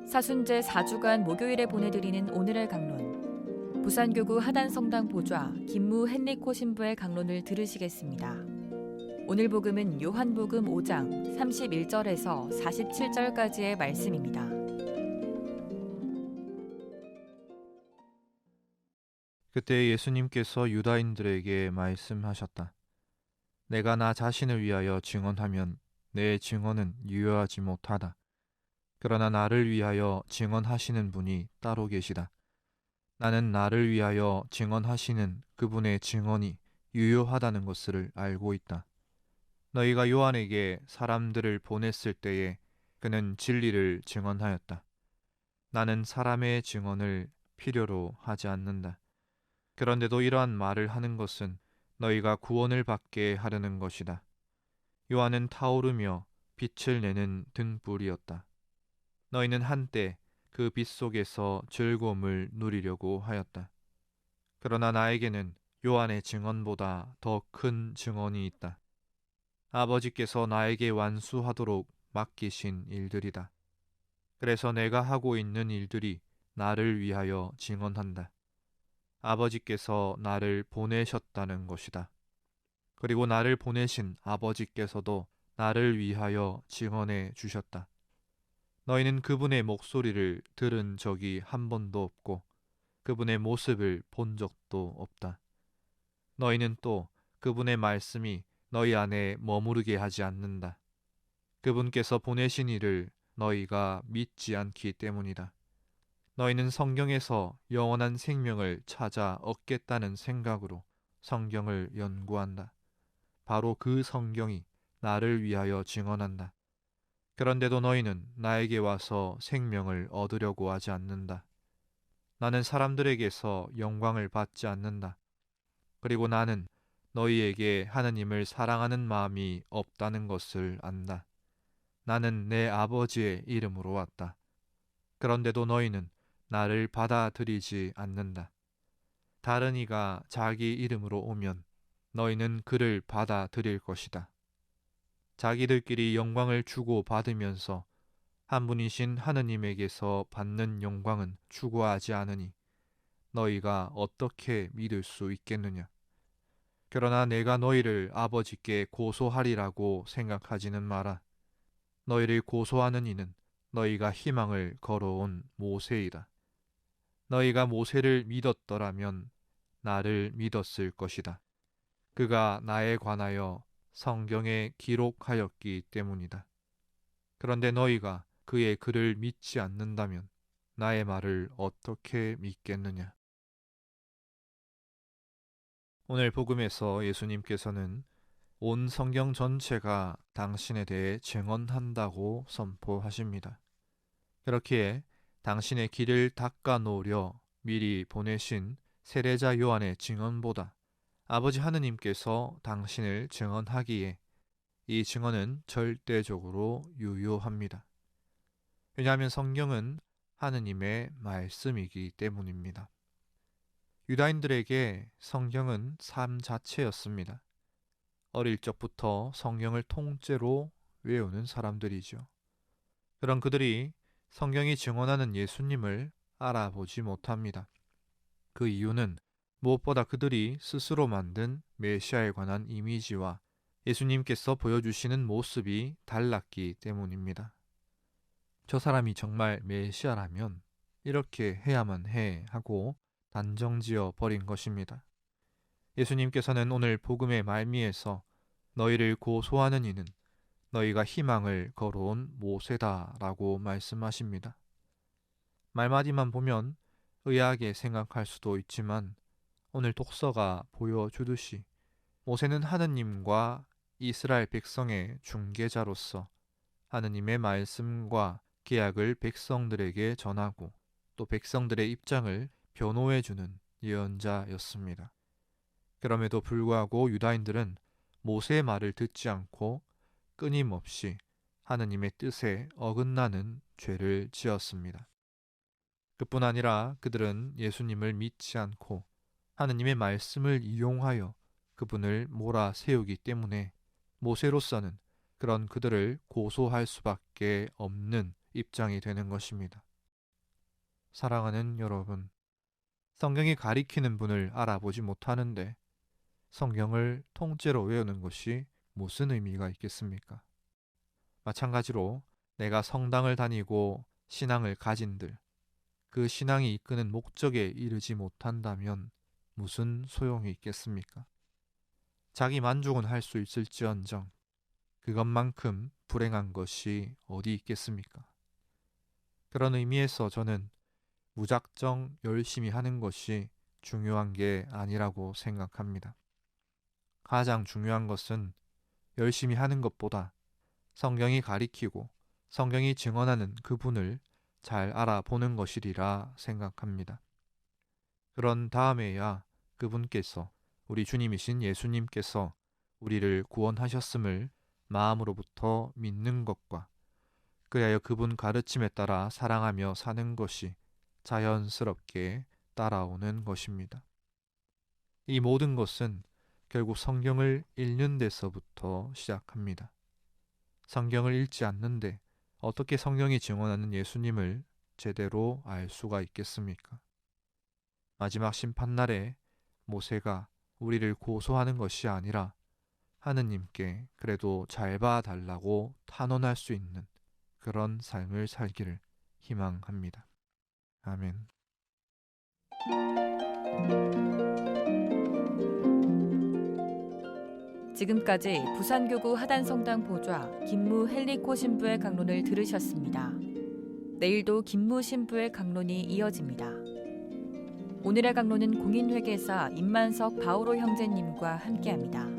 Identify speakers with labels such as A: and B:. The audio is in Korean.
A: 사순제 4주간 목요일에 보내드리는 오늘의 강론. 부산교구 하단성당 보좌 김무 헨리코 신부의 강론을 들으시겠습니다. 오늘 복음은 요한복음 5장 31절에서 47절까지의 말씀입니다.
B: 그때 예수님께서 유다인들에게 말씀하셨다. 내가 나 자신을 위하여 증언하면 내 증언은 유효하지 못하다. 그러나 나를 위하여 증언하시는 분이 따로 계시다. 나는 나를 위하여 증언하시는 그분의 증언이 유효하다는 것을 알고 있다. 너희가 요한에게 사람들을 보냈을 때에 그는 진리를 증언하였다. 나는 사람의 증언을 필요로 하지 않는다. 그런데도 이러한 말을 하는 것은 너희가 구원을 받게 하려는 것이다. 요한은 타오르며 빛을 내는 등불이었다. 너희는 한때 그 빛 속에서 즐거움을 누리려고 하였다. 그러나 나에게는 요한의 증언보다 더 큰 증언이 있다. 아버지께서 나에게 완수하도록 맡기신 일들이다. 그래서 내가 하고 있는 일들이 나를 위하여 증언한다. 아버지께서 나를 보내셨다는 것이다. 그리고 나를 보내신 아버지께서도 나를 위하여 증언해 주셨다. 너희는 그분의 목소리를 들은 적이 한 번도 없고 그분의 모습을 본 적도 없다. 너희는 또 그분의 말씀이 너희 안에 머무르게 하지 않는다. 그분께서 보내신 이를 너희가 믿지 않기 때문이다. 너희는 성경에서 영원한 생명을 찾아 얻겠다는 생각으로 성경을 연구한다. 바로 그 성경이 나를 위하여 증언한다. 그런데도 너희는 나에게 와서 생명을 얻으려고 하지 않는다. 나는 사람들에게서 영광을 받지 않는다. 그리고 나는 너희에게 하느님을 사랑하는 마음이 없다는 것을 안다. 나는 내 아버지의 이름으로 왔다. 그런데도 너희는 나를 받아들이지 않는다. 다른 이가 자기 이름으로 오면 너희는 그를 받아들일 것이다. 자기들끼리 영광을 주고 받으면서 한 분이신 하느님에게서 받는 영광은 추구하지 않으니 너희가 어떻게 믿을 수 있겠느냐? 그러나 내가 너희를 아버지께 고소하리라고 생각하지는 마라. 너희를 고소하는 이는 너희가 희망을 걸어온 모세이다. 너희가 모세를 믿었더라면 나를 믿었을 것이다. 그가 나에 관하여 성경에 기록하였기 때문이다. 그런데 너희가 그의 글을 믿지 않는다면 나의 말을 어떻게 믿겠느냐? 오늘 복음에서 예수님께서는 온 성경 전체가 당신에 대해 증언한다고 선포하십니다. 그렇기에 당신의 길을 닦아 놓으려 미리 보내신 세례자 요한의 증언보다 아버지 하느님께서 당신을 증언하기에 이 증언은 절대적으로 유효합니다. 왜냐하면 성경은 하느님의 말씀이기 때문입니다. 유다인들에게 성경은 삶 자체였습니다. 어릴 적부터 성경을 통째로 외우는 사람들이죠. 그런 그들이 성경이 증언하는 예수님을 알아보지 못합니다. 그 이유는 무엇보다 그들이 스스로 만든 메시아에 관한 이미지와 예수님께서 보여주시는 모습이 달랐기 때문입니다. 저 사람이 정말 메시아라면 이렇게 해야만 해 하고 단정지어 버린 것입니다. 예수님께서는 오늘 복음의 말미에서 너희를 고소하는 이는 너희가 희망을 걸어온 모세다라고 말씀하십니다. 말마디만 보면 의아하게 생각할 수도 있지만 오늘 독서가 보여주듯이 모세는 하느님과 이스라엘 백성의 중개자로서 하느님의 말씀과 계약을 백성들에게 전하고 또 백성들의 입장을 변호해주는 예언자였습니다. 그럼에도 불구하고 유다인들은 모세의 말을 듣지 않고 끊임없이 하느님의 뜻에 어긋나는 죄를 지었습니다. 그뿐 아니라 그들은 예수님을 믿지 않고 하느님의 말씀을 이용하여 그분을 몰아세우기 때문에 모세로서는 그런 그들을 고소할 수밖에 없는 입장이 되는 것입니다. 사랑하는 여러분, 성경이 가리키는 분을 알아보지 못하는데 성경을 통째로 외우는 것이 무슨 의미가 있겠습니까? 마찬가지로 내가 성당을 다니고 신앙을 가진들, 그 신앙이 이끄는 목적에 이르지 못한다면 무슨 소용이 있겠습니까? 자기 만족은 할 수 있을지언정 그것만큼 불행한 것이 어디 있겠습니까? 그런 의미에서 저는 무작정 열심히 하는 것이 중요한 게 아니라고 생각합니다. 가장 중요한 것은 열심히 하는 것보다 성경이 가리키고 성경이 증언하는 그분을 잘 알아보는 것이리라 생각합니다. 그런 다음에야 그분께서, 우리 주님이신 예수님께서 우리를 구원하셨음을 마음으로부터 믿는 것과 그리하여 그분 가르침에 따라 사랑하며 사는 것이 자연스럽게 따라오는 것입니다. 이 모든 것은 결국 성경을 읽는 데서부터 시작합니다. 성경을 읽지 않는데 어떻게 성경이 증언하는 예수님을 제대로 알 수가 있겠습니까? 마지막 심판날에 모세가 우리를 고소하는 것이 아니라 하느님께 그래도 잘 봐달라고 탄원할 수 있는 그런 삶을 살기를 희망합니다. 아멘.
A: 지금까지 부산교구 하단성당 보좌 김무 헨리코 신부의 강론을 들으셨습니다. 내일도 김무 신부의 강론이 이어집니다. 오늘의 강론은 공인회계사 임만석 바오로 형제님과 함께합니다.